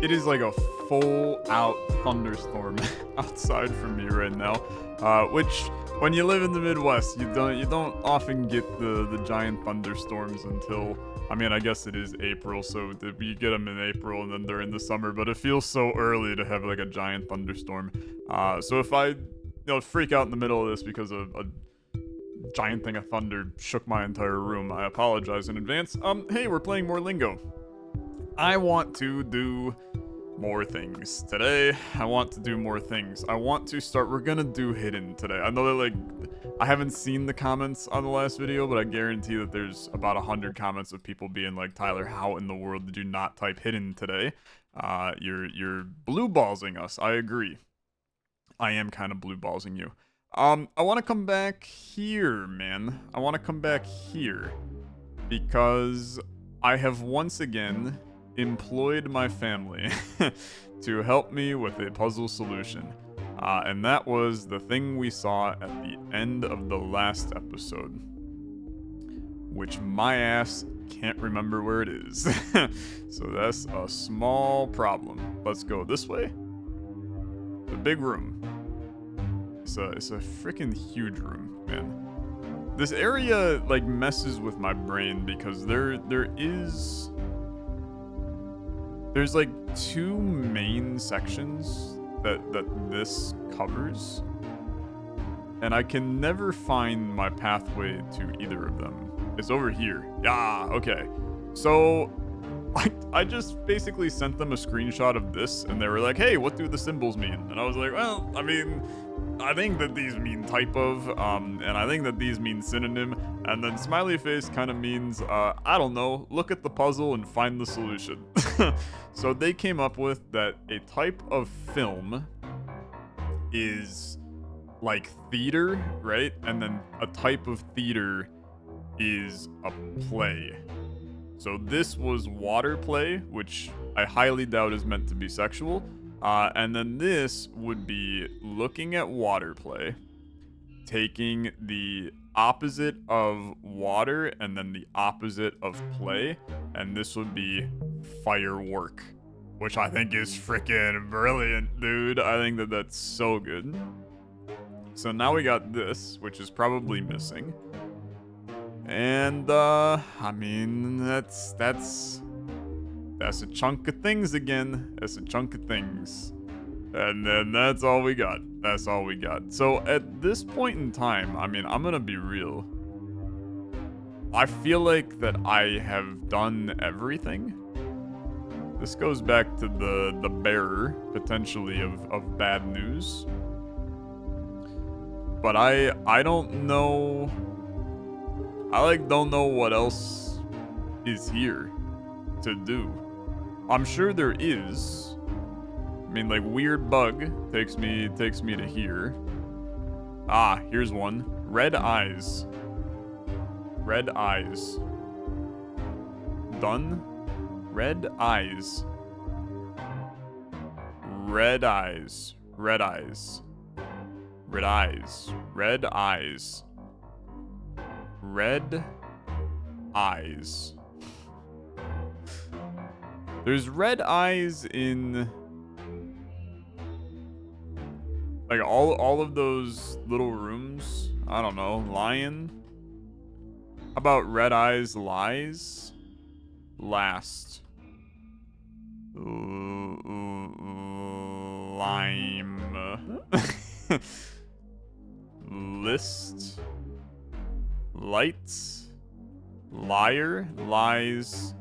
It is like a full-out thunderstorm outside for me right now, which when you live in the Midwest, you don't often get the giant thunderstorms until, I mean, I guess it is April, so you get them in April and then during the summer, but it feels so early to have like a giant thunderstorm. So if I freak out in the middle of this because of a giant thing of thunder shook my entire room, I apologize in advance. Hey, we're playing more Lingo. I want to do more things today. I want to do more things. We're gonna do hidden today. I know that, like, I haven't seen the comments on the last video, but I guarantee that there's about 100 comments of people being like, Tyler, how in the world did you not type hidden today? You're blue ballsing us. I agree. I am kind of blue ballsing you. I want to come back here, man. I want to come back here because I have once again employed my family to help me with a puzzle solution. And that was the thing we saw at the end of the last episode, which my ass can't remember where it is. So that's a small problem. Let's go this way. The big room. It's a freaking huge room, man. This area like messes with my brain because there's like two main sections that this covers, and I can never find my pathway to either of them. It's over here. Yeah, okay. So I just basically sent them a screenshot of this, and they were like, hey, what do the symbols mean? And I was like, well, I mean, I think that these mean type of, and I think that these mean synonym, and then smiley face kind of means, I don't know, look at the puzzle and find the solution. So they came up with that a type of film is like theater, right? And then a type of theater is a play. So this was water play, which I highly doubt is meant to be sexual. And then this would be looking at water play, taking the opposite of water and then the opposite of play, and this would be firework, which I think is freaking brilliant, dude. I think that that's so good. So now we got this, which is probably missing. And, I mean, that's a chunk of things again. That's a chunk of things. And then that's all we got. That's all we got. So at this point in time, I mean, I'm gonna be real. I feel like that I have done everything. This goes back to the bearer, potentially, of bad news. But I don't know. I don't know what else is here to do. I'm sure there is. I mean, like, weird bug takes me to here. Ah, here's one. Red eyes. Red eyes. Done? Red eyes. Red eyes. Red eyes. Red eyes. Red eyes. Red eyes. There's red eyes in like all of those little rooms. I don't know. Lion. How about red eyes lies? Last. Lime. List. Lights. Liar. Lies.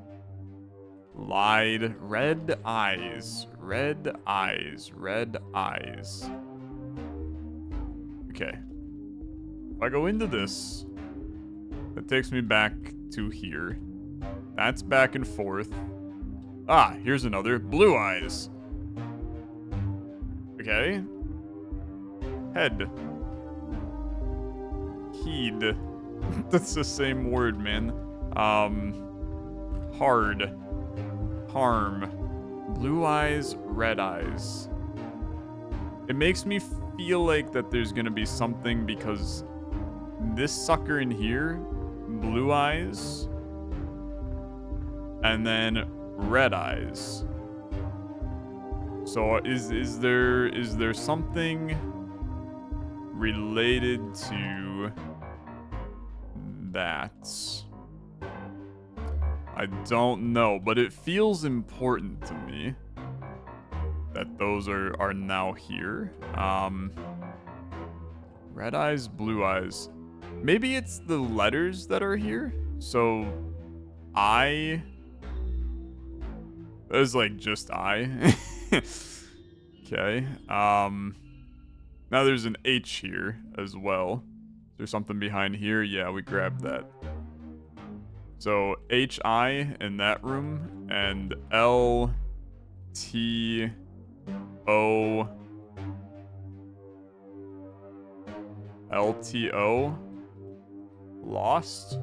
Lied. Red eyes. Red eyes. Red eyes. Okay. If I go into this, that takes me back to here. That's back and forth. Ah, here's another. Blue eyes. Okay. Head. Heed. That's the same word, man. Hard. Harm. Blue eyes, red eyes. It makes me feel like that there's gonna be something because this sucker in here, blue eyes, and then red eyes. So is there something related to that? I don't know, but it feels important to me that those are now here. Red eyes, blue eyes. Maybe it's the letters that are here. So I is like just I. Okay. Now there's an H here as well. Is there something behind here? Yeah, we grabbed that. So HI in that room and LTO LTO lost.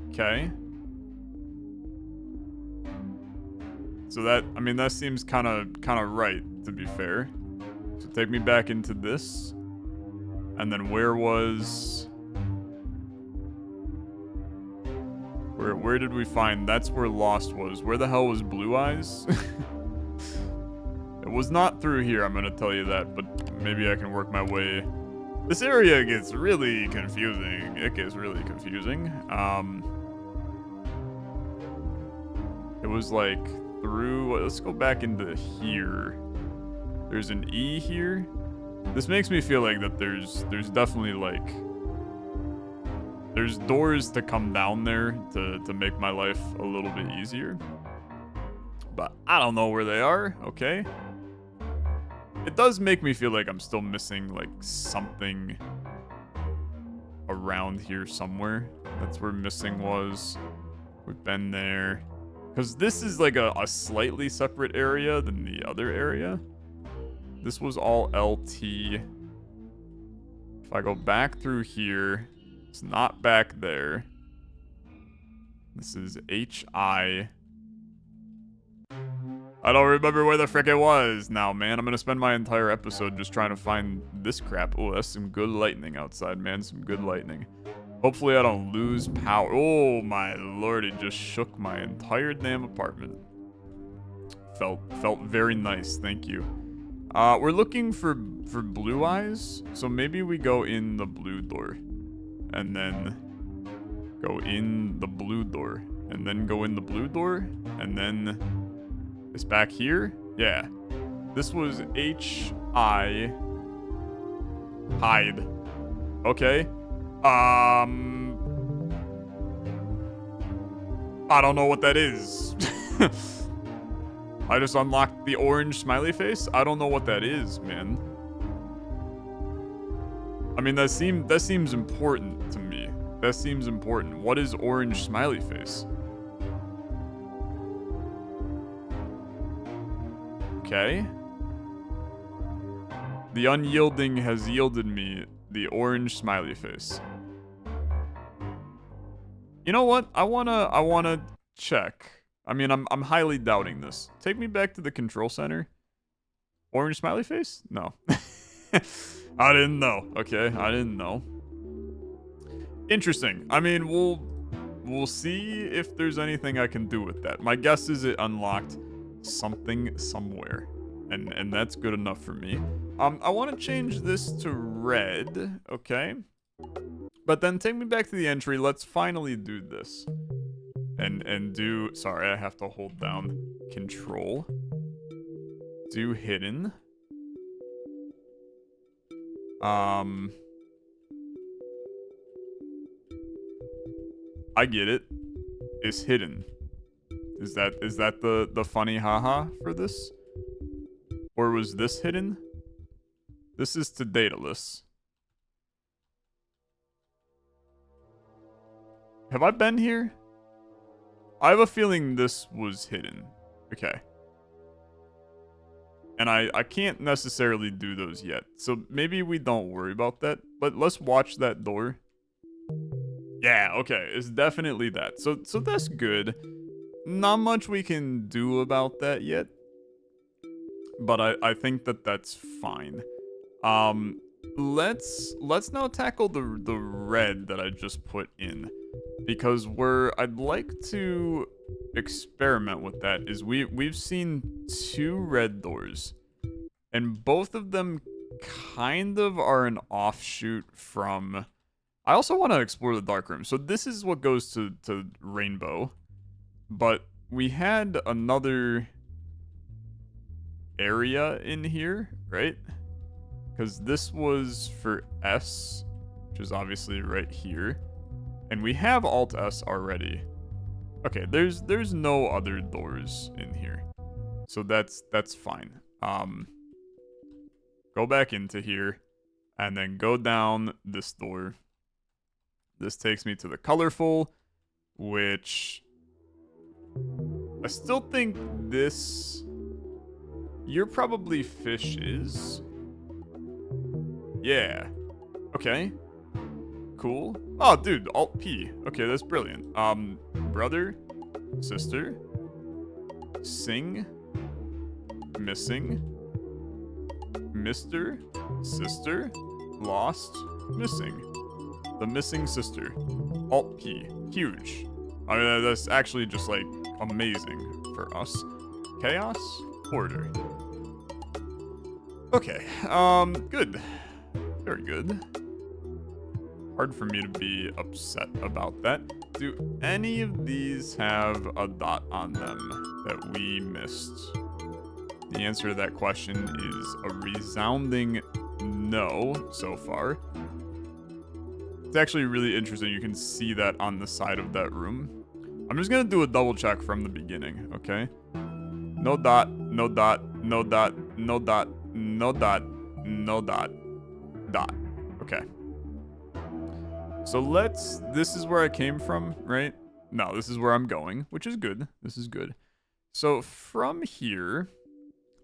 Okay. So that, I mean, that seems kind of right, to be fair. So take me back into this. And then where did we find? That's where Lost was. Where the hell was Blue Eyes? It was not through here, I'm gonna tell you that, but maybe I can work my way. This area gets really confusing. It gets really confusing. It was like through, let's go back into here. There's an E here. This makes me feel like that there's definitely like, there's doors to come down there to make my life a little bit easier. But I don't know where they are, okay? It does make me feel like I'm still missing like something around here somewhere. That's where missing was. We've been there. Because this is like a slightly separate area than the other area. This was all LT. If I go back through here, it's not back there. This is HI. I don't remember where the frick it was now, man. I'm gonna spend my entire episode just trying to find this crap. Oh, that's some good lightning outside, man. Some good lightning. Hopefully I don't lose power. Oh my lord, it just shook my entire damn apartment. Felt very nice, thank you. We're looking for Blue Eyes, so maybe we go in the blue door. And then go in the blue door. And then go in the blue door. And then it's back here? Yeah. This was H-I. Hide. Okay. I don't know what that is. I just unlocked the orange smiley face. I don't know what that is, man. I mean, that seems important to me. That seems important. What is orange smiley face? Okay. The unyielding has yielded me the orange smiley face. You know what? I wanna check. I mean, I'm highly doubting this. Take me back to the control center. Orange smiley face? No. I didn't know. Okay, I didn't know. Interesting. I mean, we'll see if there's anything I can do with that. My guess is it unlocked something somewhere. And that's good enough for me. I want to change this to red, okay? But then take me back to the entry. Let's finally do this. And do, sorry, I have to hold down control. Do hidden. I get it. It's hidden. Is that the funny haha for this? Or was this hidden? This is to Daedalus. Have I been here? I have a feeling this was hidden. Okay. And I can't necessarily do those yet. So maybe we don't worry about that. But let's watch that door. Yeah, okay. It's definitely that. So that's good. Not much we can do about that yet. But I think that's fine. Let's now tackle the red that I just put in. Because I'd like to experiment with that is we've seen 2 red doors, and both of them kind of are an offshoot from... I also want to explore the dark room. So this is what goes to Rainbow, but we had another area in here, right? Because this was for S, which is obviously right here. And we have Alt S already. Okay, there's no other doors in here. So that's fine. Go back into here and then go down this door. This takes me to the colorful, which I still think this... You're probably fishes. Yeah. Okay. Cool. Oh, dude, Alt P. Okay, that's brilliant. Brother, sister, sing, missing, Mr., sister, lost, missing. The missing sister. Alt P. Huge. I mean, that's actually just, like, amazing for us. Chaos, order. Okay, good. Very good. Hard for me to be upset about that. Do any of these have a dot on them that we missed? The answer to that question is a resounding no so far. It's actually really interesting. You can see that on the side of that room. I'm just gonna do a double check from the beginning, okay? No dot, no dot, no dot, no dot, no dot, no dot, dot. Okay. So this is where I came from, right? No, this is where I'm going, which is good. This is good. So from here,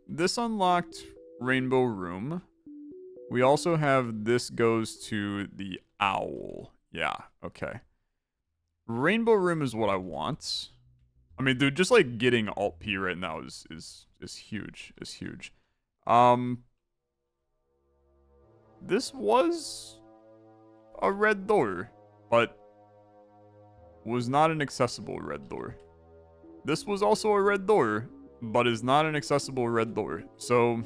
this unlocked Rainbow Room. We also have this goes to the owl. Yeah, okay. Rainbow Room is what I want. I mean, dude, just like getting Alt P right now is huge. Is huge. This was a red door, but was not an accessible red door. This was also a red door, but is not an accessible red door. So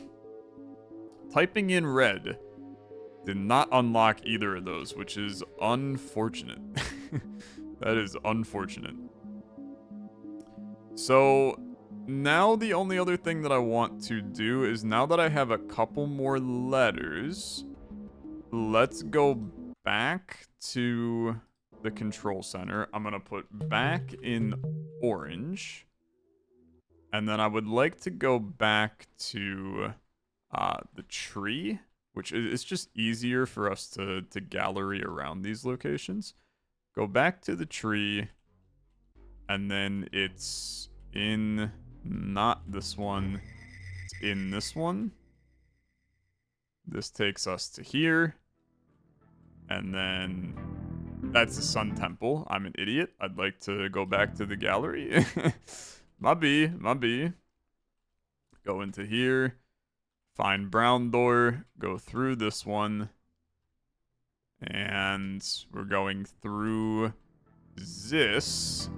typing in red did not unlock either of those, which is unfortunate. That is unfortunate. So now the only other thing that I want to do is, now that I have a couple more letters, let's go back to the control center. I'm gonna put back in orange. And then I would like to go back to the tree, which is just easier for us to gallery around these locations. Go back to the tree, and then it's in not this one, it's in this one. This takes us to here, and then that's the Sun Temple. I'm an idiot. I'd like to go back to the gallery. My B. Go into here, find brown door, go through this one, and we're going through this.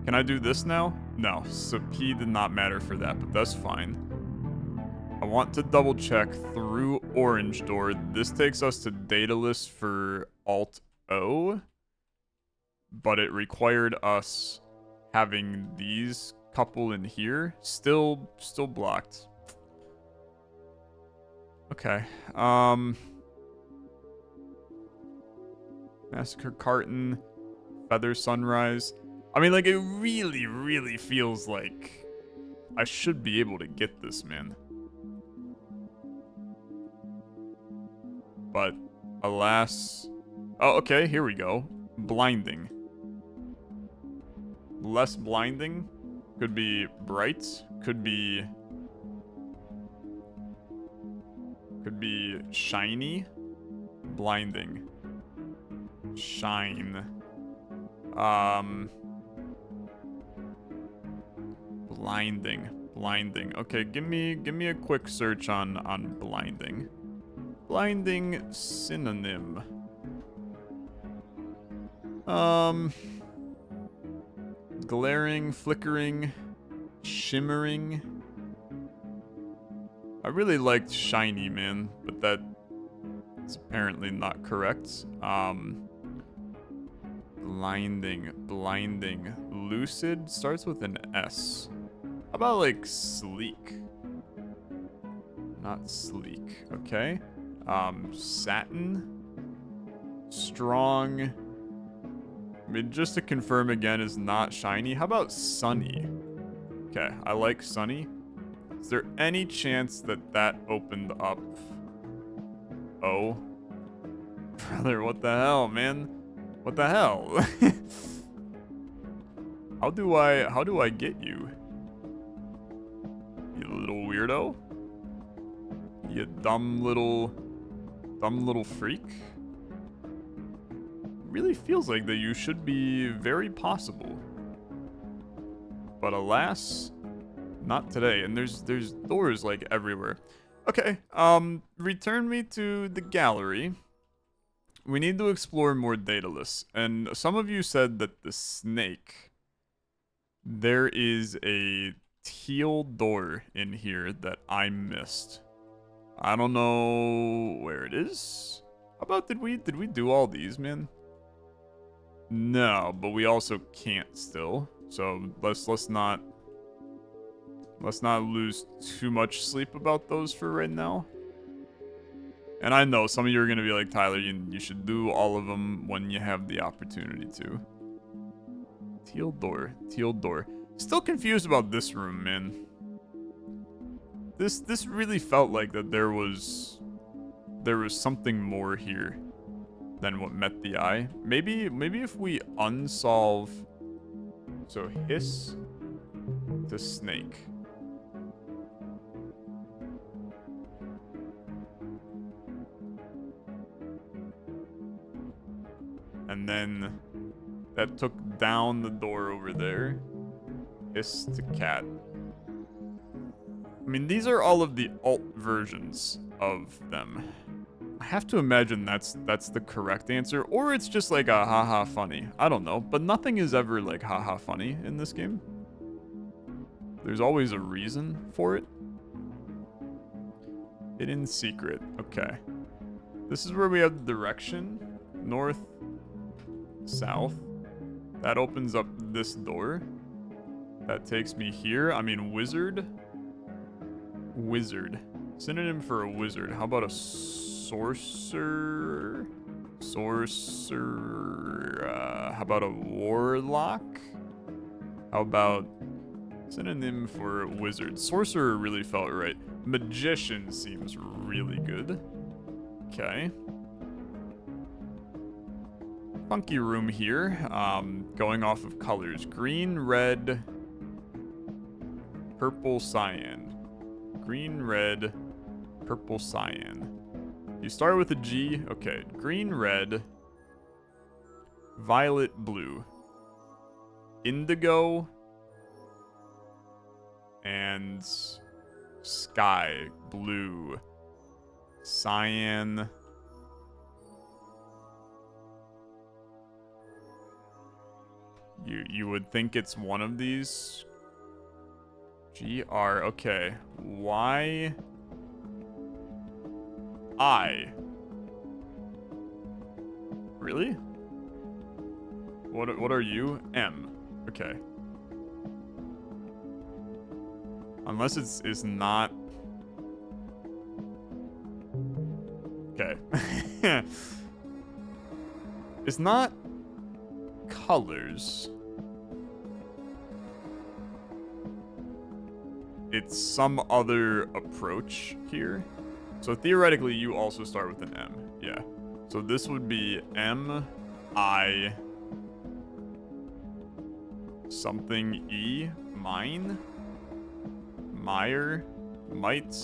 Can I do this now? No, so P did not matter for that, but that's fine. I want to double check through orange door. This takes us to Daedalus for Alt O, but it required us having these couple in here. Still blocked. Okay. Massacre Carton, Feather Sunrise. I mean, like, it really, really feels like I should be able to get this, man. But, alas... Oh, okay, here we go. Blinding. Less blinding. Could be bright. Could be shiny. Blinding. Shine. Blinding. Okay, give me a quick search on blinding. Blinding synonym. Glaring, flickering, shimmering. I really liked shiny, man, but that is apparently not correct. Blinding. Lucid starts with an S. How about like sleek? Not sleek, okay. Satin. Strong. I mean, just to confirm again, is not shiny. How about sunny? Okay, I like sunny. Is there any chance that that opened up? Oh. Brother, what the hell, man? What the hell? How do I get you? You little weirdo? You dumb little freak? Really feels like that you should be very possible. But alas, not today. And there's doors like everywhere. Okay, return me to the gallery. We need to explore more Daedalus. And some of you said that the snake, there is a teal door in here that I missed. I don't know where it is. How about did we do all these, man? No, but we also can't still. So let's not lose too much sleep about those for right now. And I know some of you are gonna be like, Tyler, you should do all of them when you have the opportunity to. Teal door. Still confused about this room, man. This really felt like that there was something more here than what met the eye. Maybe if we unsolve. So hiss to snake. And then that took down the door over there. Hiss to cat. I mean, these are all of the alt versions of them. I have to imagine that's the correct answer, or it's just like a haha funny. I don't know, but nothing is ever like haha funny in this game. There's always a reason for it. Hidden secret. Okay. This is where we have the direction. North, south. That opens up this door. That takes me here. I mean, wizard. Wizard. Synonym for a wizard. How about a sorcerer? How about a warlock? How about synonym for wizard? Sorcerer really felt right. Magician seems really good. Okay. Funky room here. Going off of colors. Green, red, purple, cyan. Green, red, purple, cyan. You start with a G. Okay. Green, red, violet, blue, indigo, and sky, blue, cyan. You would think it's one of these. GR, okay. Y I. Really? What are you? M. Okay. Unless it's not. Okay. It's not colors. It's some other approach here. So theoretically, you also start with an M. Yeah. So this would be M, I, something E, mine, mire, might,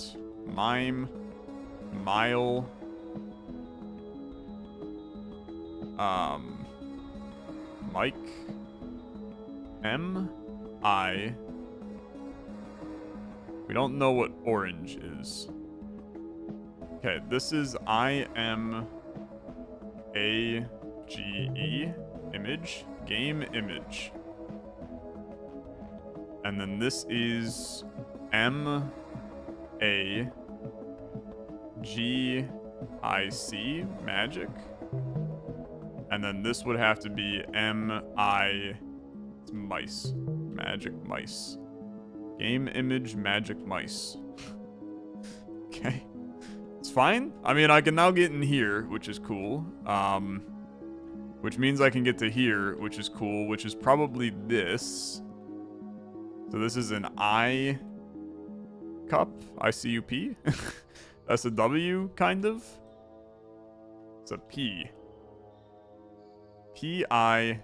mime, mile, Mike, M, I. We don't know what orange is. Okay, this is IMAGE, image, game image. And then this is M A G I C, magic. And then this would have to be it's mice. Magic mice. Game image magic mice. Okay. It's fine. I mean, I can now get in here, which is cool. Which means I can get to here, which is cool, which is probably this. So this is an I cup, ICUP. That's a W, kind of. It's a P. P-I-C-W.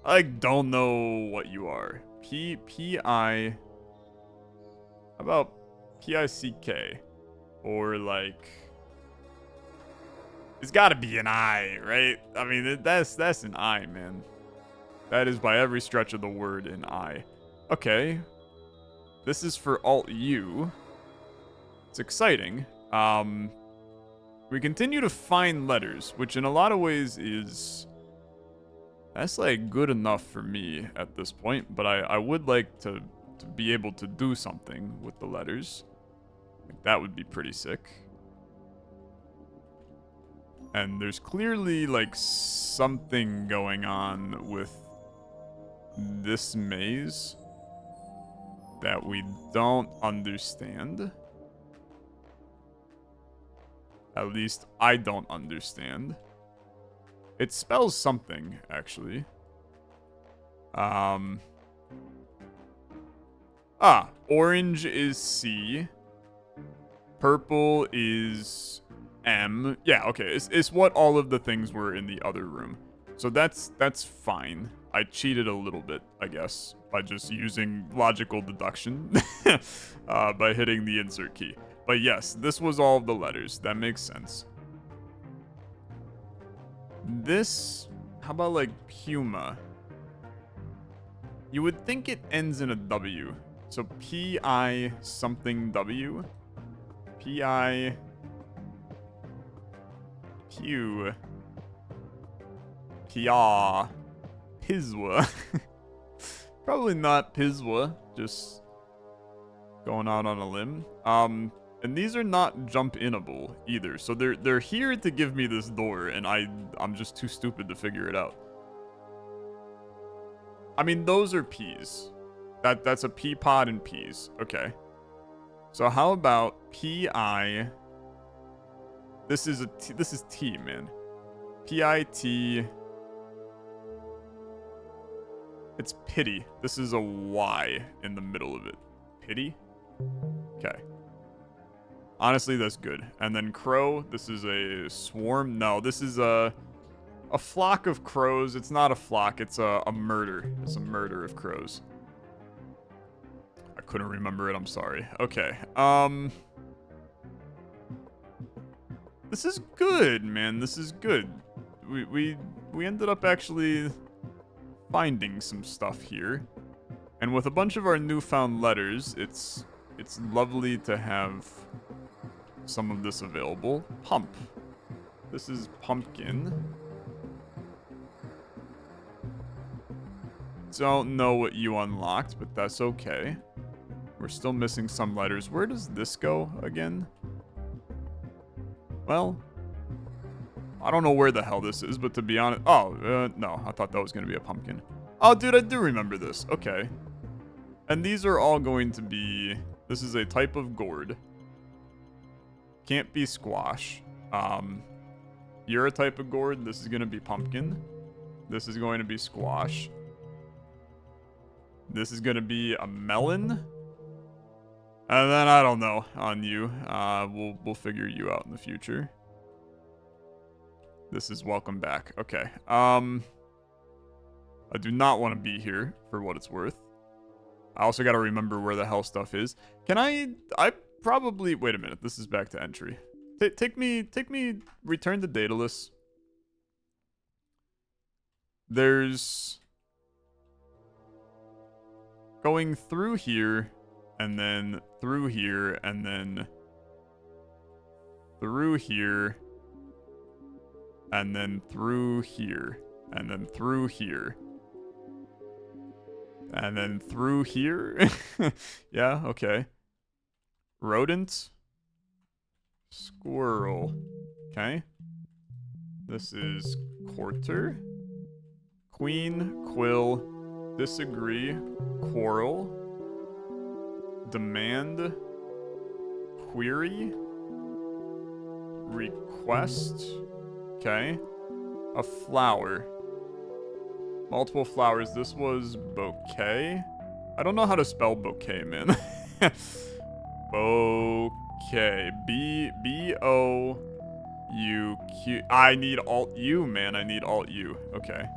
I don't know what you are. P-I... How about P-I-C-K? Or like... It's gotta be an I, right? I mean, that's an I, man. That is by every stretch of the word an I. Okay. This is for Alt-U. It's exciting. We continue to find letters, which in a lot of ways is... That's like good enough for me at this point, but I would like to be able to do something with the letters. Like, that would be pretty sick. And there's clearly like something going on with this maze that we don't understand. At least I don't understand. It spells something, actually. Orange is C. Purple is M. Yeah, okay. It's what all of the things were in the other room. So that's fine. I cheated a little bit, I guess, by just using logical deduction by hitting the insert key. But yes, this was all of the letters. That makes sense. This, how about like Puma? You would think it ends in a W. So P-I something W. P-I... Pew. Pia. Piswa. Probably not Piswa, just going out on a limb. And these are not jump-inable either. So they're here to give me this door, and I'm just too stupid to figure it out. I mean, those are peas. That's a pea pod and peas. Okay. So how about P-I... This is T, man. P-I-T... It's pity. This is a Y in the middle of it. Pity? Okay. Honestly, that's good. And then crow, this is a swarm. No, this is a flock of crows. It's not a flock, it's a murder. It's a murder of crows. I couldn't remember it, I'm sorry. Okay, this is good, man. This is good. We ended up actually finding some stuff here. And with a bunch of our newfound letters, it's lovely to have some of this available. Pump. This is pumpkin. Don't know what you unlocked, but that's okay. We're still missing some letters. Where does this go again? Well, I don't know where the hell this is, but to be honest... Oh, no. I thought that was going to be a pumpkin. Oh, dude, I do remember this. Okay. And these are all going to be... This is a type of gourd. Can't be squash. You're a type of gourd. This is going to be pumpkin. This is going to be squash. This is going to be a melon. And then I don't know on you. We'll figure you out in the future. This is welcome back. Okay. I do not want to be here for what it's worth. I also got to remember where the hell stuff is. Can I probably... Wait a minute. This is back to entry. Take me... Return to Daedalus. There's... Going through here, and then through here, and then through here, and then through here. And then through here. And then through here. Yeah, okay. Rodent. Squirrel. Okay. This is quarter. Queen, quill, disagree, quarrel, demand, query, request, okay, a flower, multiple flowers. This was bouquet. I don't know how to spell bouquet, man. Bouquet. B-O-U-Q. I need Alt U, man. I need Alt U. Okay.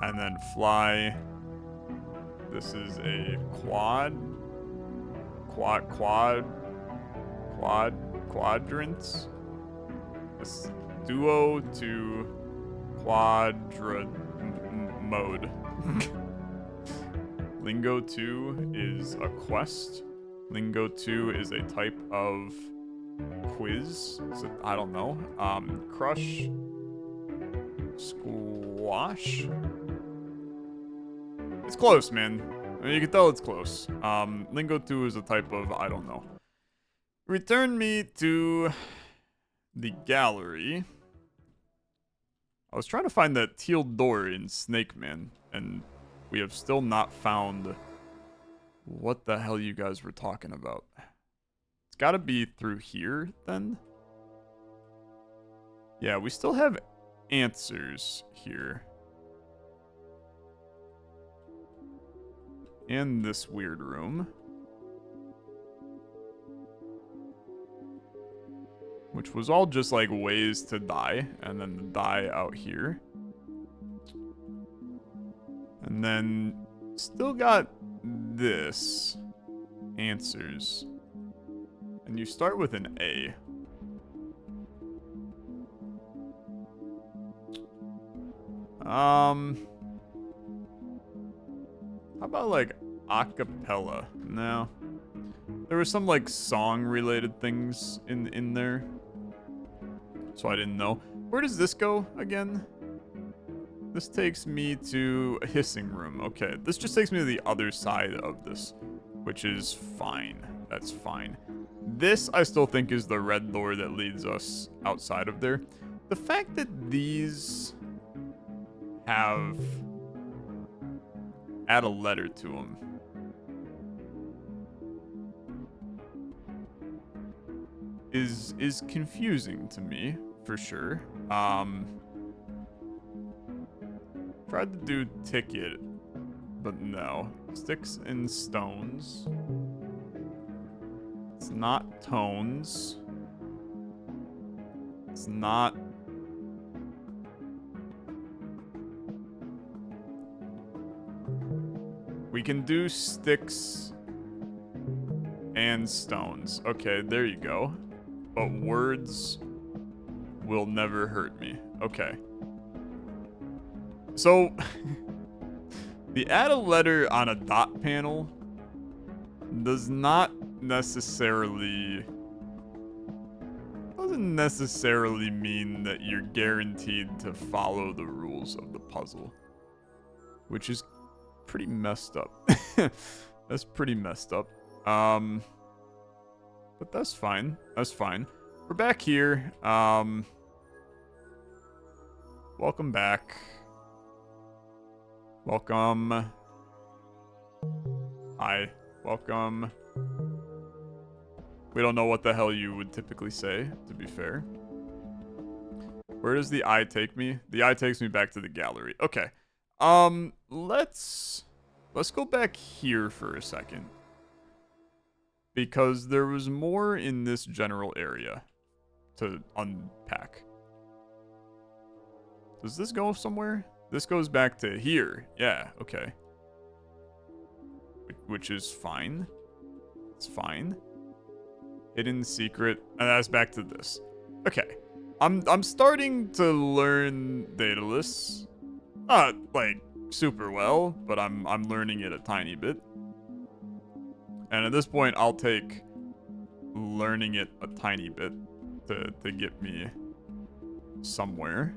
And then fly. This is a quadrants. This duo to quadra mode. Lingo 2 is a quest. Lingo 2 is a type of quiz. So, I don't know. Crush. Squash. It's close, man. I mean, you can tell it's close. Lingo 2 is a type of, I don't know. Return me to the gallery. I was trying to find that teal door in Snake Man, and we have still not found what the hell you guys were talking about. It's gotta be through here, then? Yeah, we still have answers here. In this weird room. Which was all just like ways to die. And then the die out here. And then still got this. Answers. And you start with an A. How about like acapella? No. There were some like song related things in there. So I didn't know. Where does this go again? This takes me to a hissing room. Okay, this just takes me to the other side of this, which is fine. That's fine. This I still think is the red door that leads us outside of there. The fact that these have add a letter to them is confusing to me for sure. Tried to do ticket, but no. Sticks and stones. It's not tones. It's not. We can do sticks and stones. Okay, there you go. But words will never hurt me. Okay. So, the add a letter on a dot panel doesn't necessarily mean that you're guaranteed to follow the rules of the puzzle, which is pretty messed up. That's pretty messed up. But that's fine. That's fine. We're back here. Welcome back. Welcome. Hi. Welcome. We don't know what the hell you would typically say, to be fair. Where does the eye take me? The eye takes me back to the gallery. Okay. Let's go back here for a second. Because there was more in this general area to unpack. Does this go somewhere? This goes back to here. Yeah, okay. Which is fine. It's fine. Hidden secret. And that's back to this. Okay. I'm starting to learn Daedalus. Not like super well, but I'm learning it a tiny bit. And at this point, I'll take learning it a tiny bit to get me somewhere.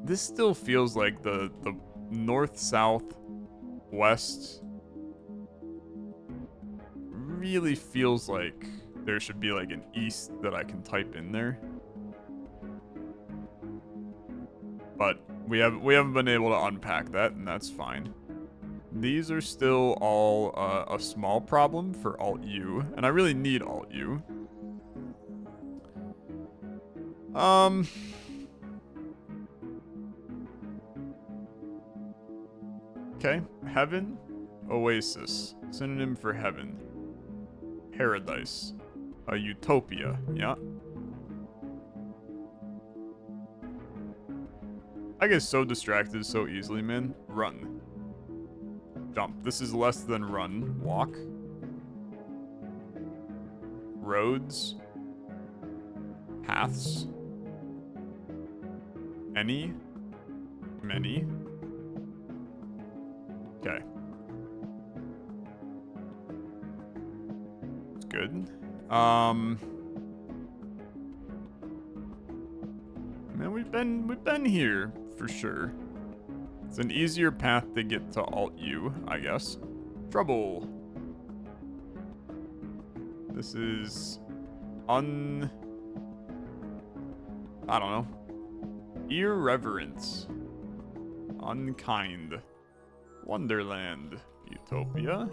This still feels like the north, south, west really feels like there should be like an east that I can type in there. But we haven't been able to unpack that, and that's fine. These are still all a small problem for Alt-U, and I really need Alt-U. Okay, heaven, oasis, synonym for heaven. Paradise, a utopia, yeah. I get so distracted so easily, man. Run. Jump. This is less than run. Walk. Roads. Paths. Any. Many. Okay. It's good. Man, we've been here for sure. It's an easier path to get to Alt-U, I guess. Trouble. This is I don't know. Irreverence. Unkind. Wonderland. Utopia.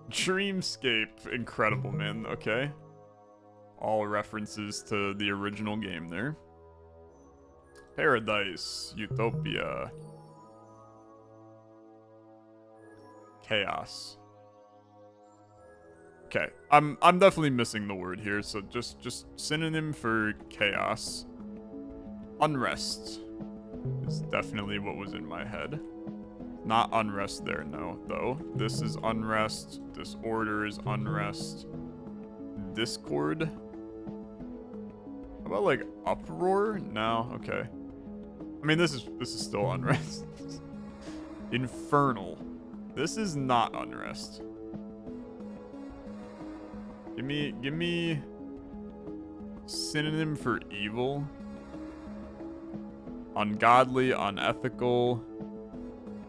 Dreamscape. Incredible, man. Okay. All references to the original game there. Paradise. Utopia. Chaos. Okay. I'm definitely missing the word here, so just synonym for chaos. Unrest is definitely what was in my head. Not unrest there, no, though. This is unrest. Disorder is unrest. Discord. How about like uproar? No, okay. I mean, this is still unrest. Infernal. This is not unrest. Give me synonym for evil. Ungodly, unethical,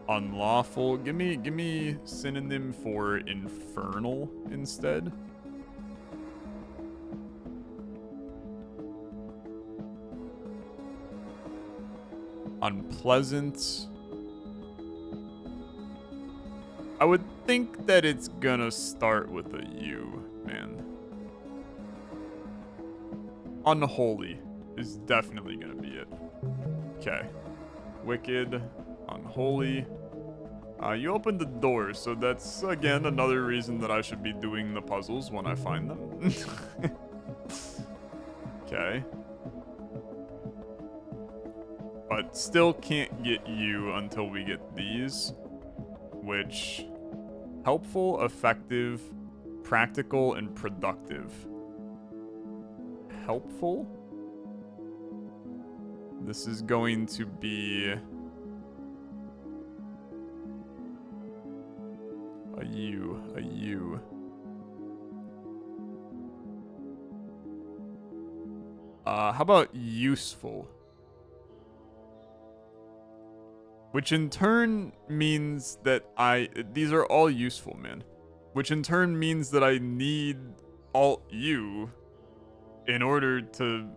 unlawful. Give me synonym for infernal instead. Unpleasant. I would think that it's gonna start with a U, man. Unholy is definitely gonna be it. Okay. Wicked, unholy. You opened the door, so that's, again, another reason that I should be doing the puzzles when I find them. Okay. But still can't get you until we get these, which... helpful, effective, practical, and productive. Helpful? This is going to be... a U. How about useful? Which in turn means that these are all useful, man. Which in turn means that I need Alt-U in order to...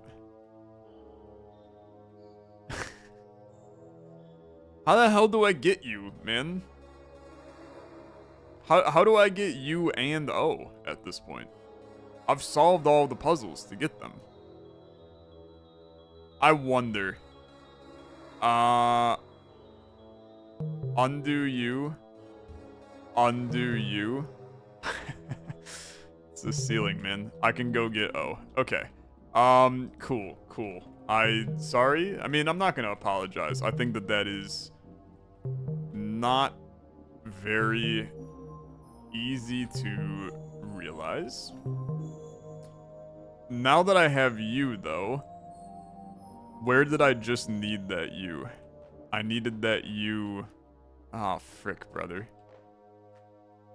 How the hell do I get you, man? How do I get U and O at this point? I've solved all the puzzles to get them. I wonder. Undo you. Undo you. It's the ceiling, man. I can go get O. Okay. Cool. Sorry. I mean, I'm not gonna apologize. I think that is not very easy to realize. Now that I have U, though, where did I just need that U? I needed that U... Ah, frick, brother.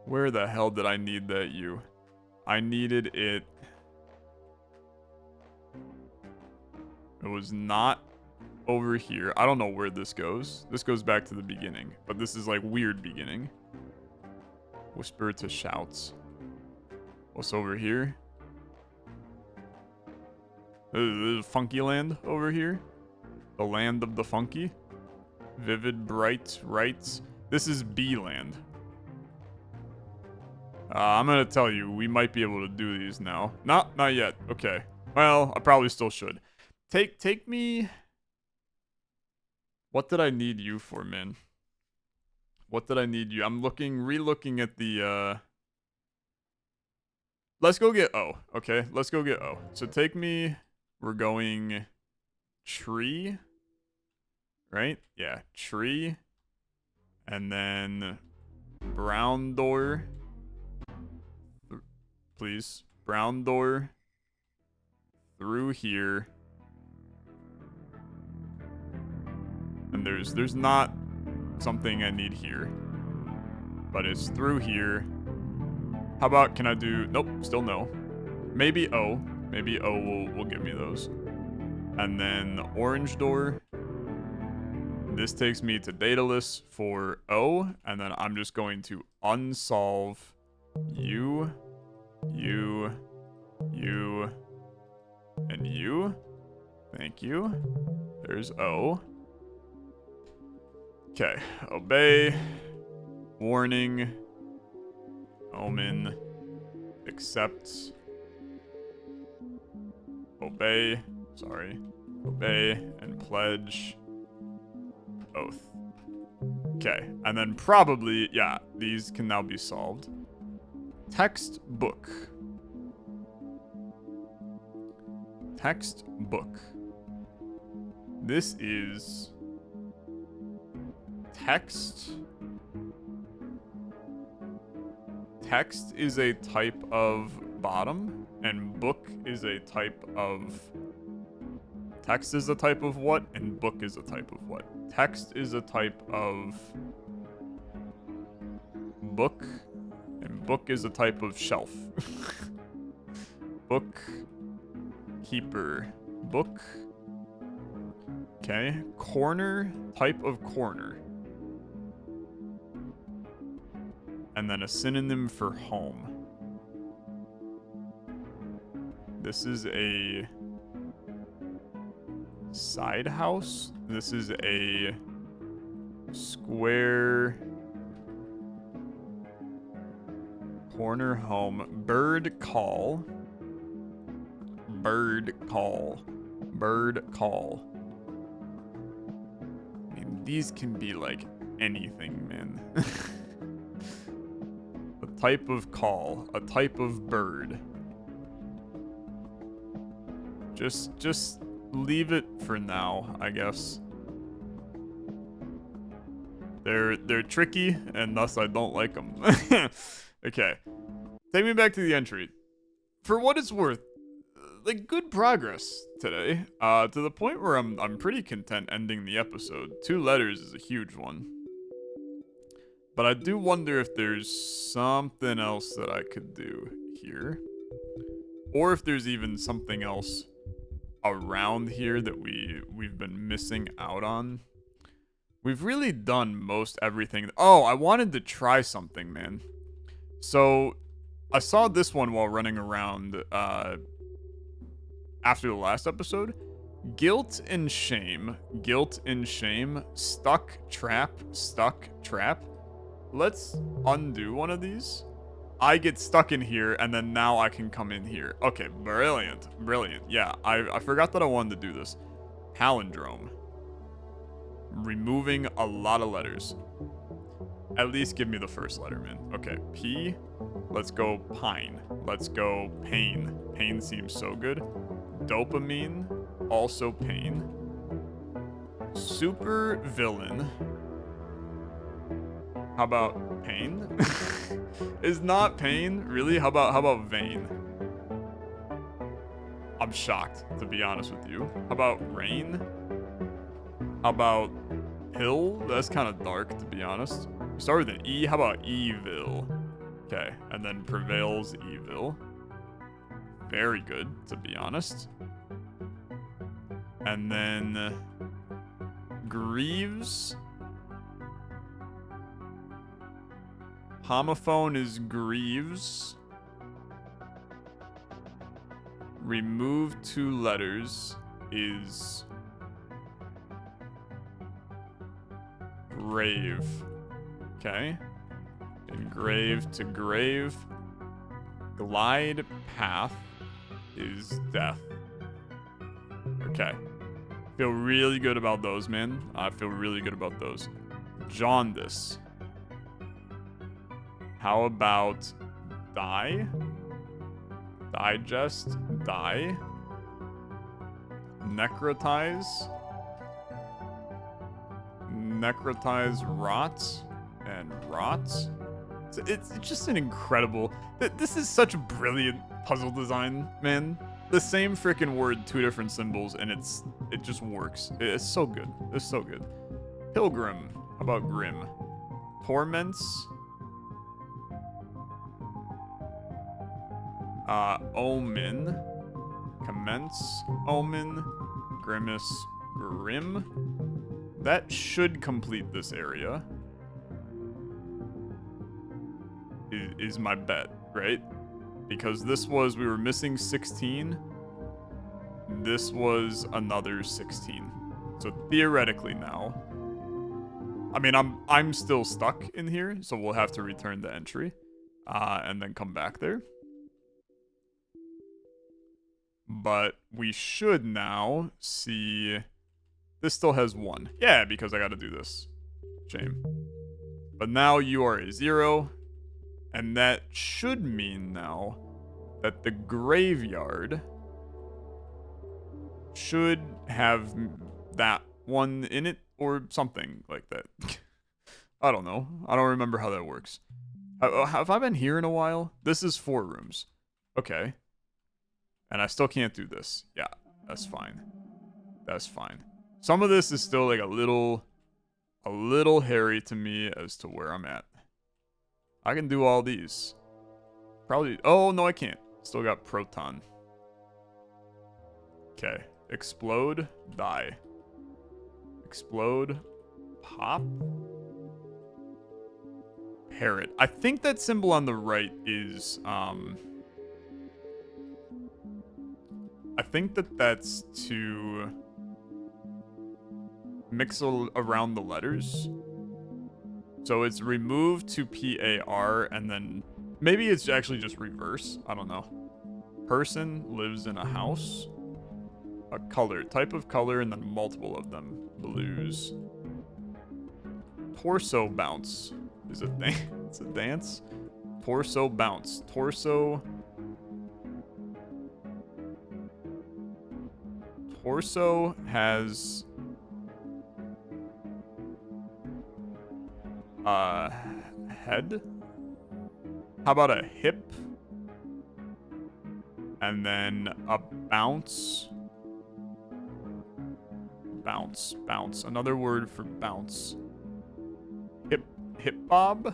Where the hell did I need that U? I needed it... It was not over here. I don't know where this goes. This goes back to the beginning, but this is like weird beginning. Whisper to shouts. What's over here? This is Funky Land over here. The land of the funky. Vivid, bright, rights. This is B land. I'm gonna tell you, we might be able to do these now. Not yet. Okay. Well, I probably still should. Take me. What did I need you for, man? What did I need you? I'm re-looking at the, Let's go get O, okay? Let's go get O. So take me, we're going tree, right? Yeah, tree. And then brown door. Please. Brown door. Through here. And there's not something I need here. But it's through here. How about, can I do, nope, still no. Maybe O. Maybe O will give me those. And then orange door. This takes me to Daedalus for O. And then I'm just going to unsolve U, U, U, and U. Thank you. There's O. Okay, obey, warning, omen, accept, obey, and pledge, oath. Okay, and then probably, yeah, these can now be solved. Textbook. Textbook. This is text. Text is a type of bottom, and book is a type of... Text is a type of what, and book is a type of what? Text is a type of book, and book is a type of shelf. Book keeper. Book. Okay. Corner, type of corner. And then a synonym for home. This is a side house. This is a square corner home. Bird call. Bird call. Bird call. I mean, these can be like anything, man. A type of call. A type of bird. Just leave it for now, I guess. They're tricky, and thus I don't like them. Okay. Take me back to the entry. For what it's worth, like, good progress today. To the point where I'm pretty content ending the episode. 2 letters is a huge one. But I do wonder if there's something else that I could do here. Or if there's even something else around here that we've been missing out on. We've really done most everything. Oh, I wanted to try something, man. So, I saw this one while running around after the last episode. Guilt and shame. Guilt and shame. Stuck, trap. Stuck, trap. Let's undo one of these. I get stuck in here, and then now I can come in here. Okay, brilliant. Brilliant. Yeah, I forgot that I wanted to do this. Palindrome. Removing a lot of letters. At least give me the first letter, man. Okay, P. Let's go pine. Let's go pain. Pain seems so good. Dopamine. Also pain. Super villain. How about pain? Is not pain? Really? How about vain? I'm shocked, to be honest with you. How about rain? How about hill? That's kind of dark, to be honest. We start with an E. How about evil? Okay, and then prevails evil. Very good, to be honest. And then Greaves. Homophone is Greaves. Remove 2 letters is grave. Okay. Engrave to grave. Glide path is death. Okay. Feel really good about those, man. I feel really good about those. Jaundice. How about die? Digest, die. Necrotize. Necrotize rot and rot. So it's just an incredible... This is such brilliant puzzle design, man. The same freaking word, 2 different symbols, and it just works. It's so good. It's so good. Pilgrim. How about grim? Torments. Omen. Commence. Omen. Grimace. Grim. That should complete this area. Is my bet, right? Because this was, we were missing 16. This was another 16. So theoretically now, I mean, I'm still stuck in here, so we'll have to return the entry, and then come back there. But we should now see, this still has 1. Yeah, because I gotta do this. Shame. But now you are a 0. And that should mean now that the graveyard should have that 1 in it or something like that. I don't know. I don't remember how that works. Have I been here in a while? This is 4 rooms. Okay. And I still can't do this. Yeah, that's fine. That's fine. Some of this is still like a little hairy to me as to where I'm at. I can do all these. Probably... Oh, no, I can't. Still got proton. Okay. Explode. Die. Explode. Pop. Parrot. I think that symbol on the right is... I think that's to... mix around the letters. So it's remove to PAR, and then maybe it's actually just reverse. I don't know. Person lives in a house. A color. Type of color, and then multiple of them. Blues. Torso bounce. Is it a it's a dance? Torso bounce. Torso. Torso has... head? How about a hip? And then a bounce. Bounce, bounce. Another word for bounce. Hip bob?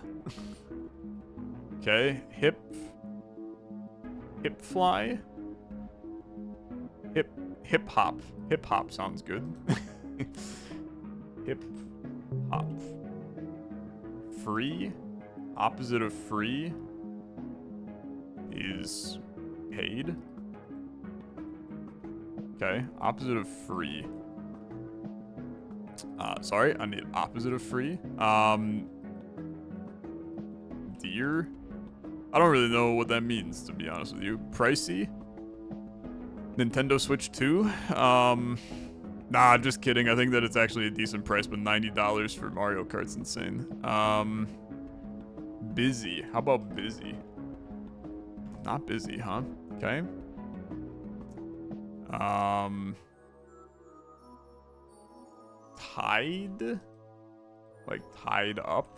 Okay, hip fly? Hip hop. Hip hop sounds good. Hip hop. Free. Opposite of free is paid. Okay, opposite of free. Sorry, I need opposite of free. Dear. I don't really know what that means, to be honest with you. Pricey. Nintendo Switch 2. Nah, just kidding. I think that it's actually a decent price, but $90 for Mario Kart's insane. Busy. How about busy? Not busy, huh? Okay. Tied? Like tied up?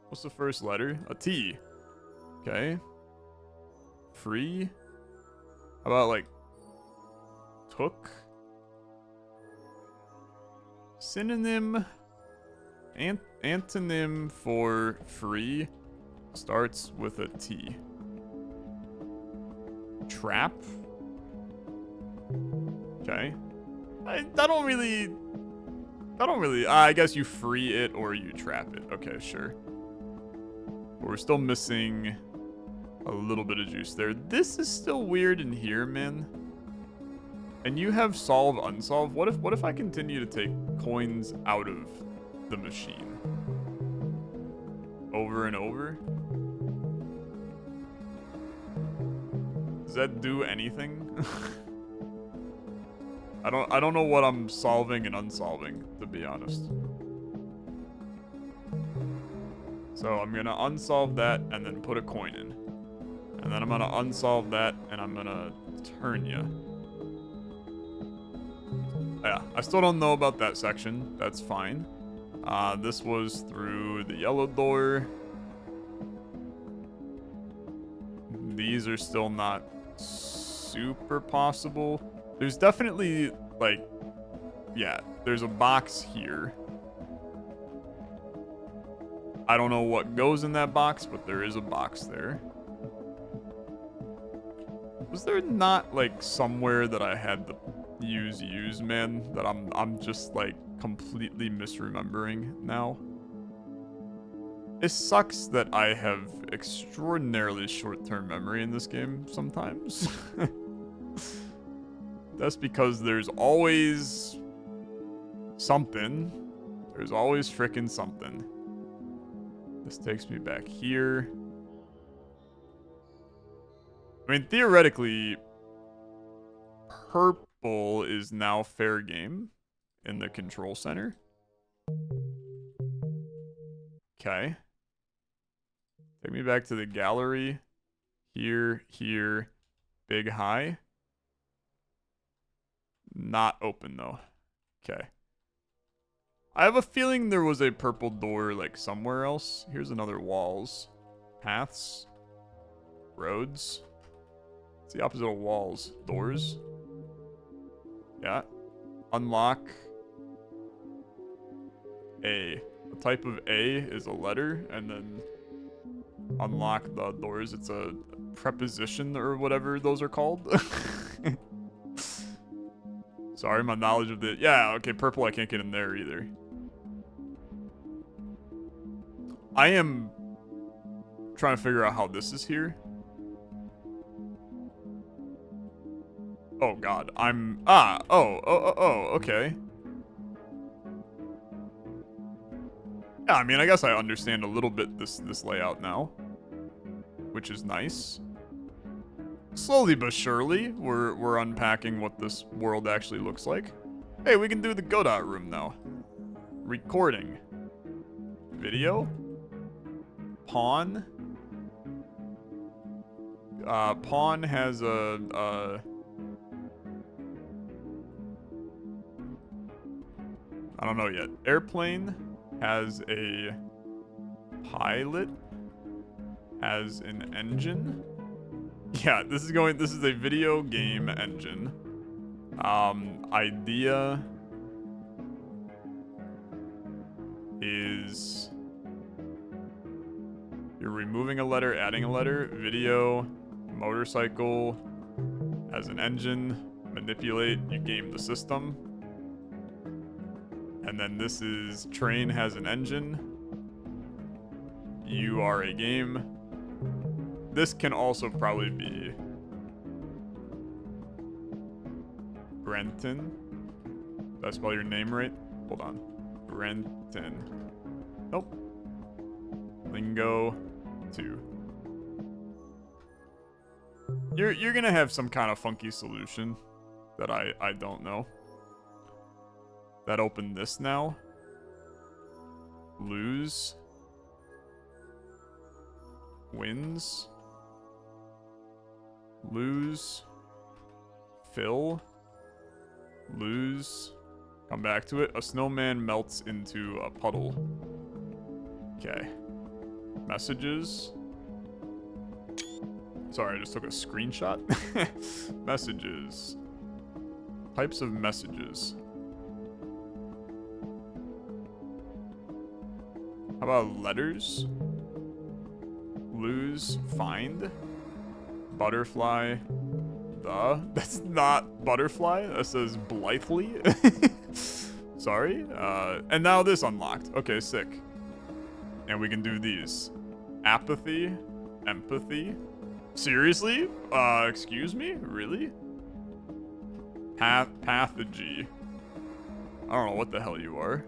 What's the first letter? A T. Okay. Free? How about like took? Synonym? Antonym for free starts with a T. Trap? Okay. I don't really... I guess you free it or you trap it. Okay, sure. But we're still missing a little bit of juice there. This is still weird in here, man. And you have solve, unsolve. What if I continue to take coins out of the machine? Over and over? Does that do anything? I don't know what I'm solving and unsolving, to be honest. So I'm gonna unsolve that and then put a coin in. And then I'm gonna unsolve that and I'm gonna turn ya. Yeah, I still don't know about that section. That's fine. This was through the yellow door. These are still not super possible. There's definitely, like, yeah, there's a box here. I don't know what goes in that box, but there is a box there. Was there not, like, somewhere that I had the use, man, that I'm just, like, completely misremembering now? It sucks that I have extraordinarily short-term memory in this game sometimes. That's because there's always something. There's always frickin' something. This takes me back here. I mean, theoretically, purple is now fair game in the control center. Okay. Take me back to the gallery. Here, here, big high. Not open, though. Okay. I have a feeling there was a purple door, like, somewhere else. Here's another walls. Paths. Roads. It's the opposite of walls. Doors. Yeah. Unlock. A. The type of A is a letter, and then unlock the doors. It's a preposition or whatever those are called. Sorry, my knowledge of the... Yeah, okay, purple, I can't get in there either. I am trying to figure out how this is here. Oh, God. Okay. Yeah, I mean, I guess I understand a little bit this layout now. Which is nice. Slowly but surely, we're unpacking what this world actually looks like. Hey, we can do the Godot room now. Recording. Video. Pawn. Pawn has a I don't know yet. Airplane has a pilot. Has an engine. Yeah, this is a video game engine. Idea is you're removing a letter, adding a letter. Video, motorcycle has an engine. Manipulate, you game the system. And then this is train has an engine. You are a game. This can also probably be Brenton. Did I spell your name right? Hold on. Brenton. Nope. Lingo 2. You're gonna have some kind of funky solution that I don't know. That opened this now. Lose. Wins. Lose. Fill. Lose. Come back to it. A snowman melts into a puddle. Okay. Messages. Sorry, I just took a screenshot. Messages. Types of messages. How about letters? Lose, find. Butterfly. That's not butterfly. That says blithely. Sorry. And now this unlocked. Okay, sick. And we can do these. Apathy. Empathy. Seriously? Excuse me? Really? Pathogy. I don't know what the hell you are.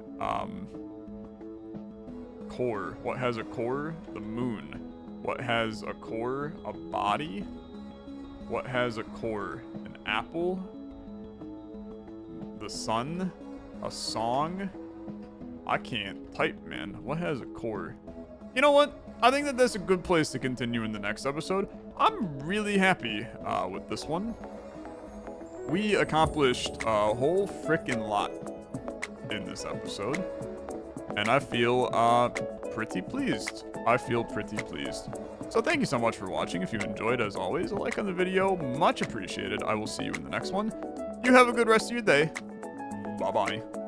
Core. What has a core? The moon. What has a core? A body? What has a core? An apple? The sun? A song? I can't type, man. What has a core? You know what? I think that that's a good place to continue in the next episode. I'm really happy with this one. We accomplished a whole freaking lot in this episode. And I feel pretty pleased. I feel pretty pleased. So thank you so much for watching. If you enjoyed, as always, a like on the video, much appreciated. I will see you in the next one. You have a good rest of your day. Bye-bye.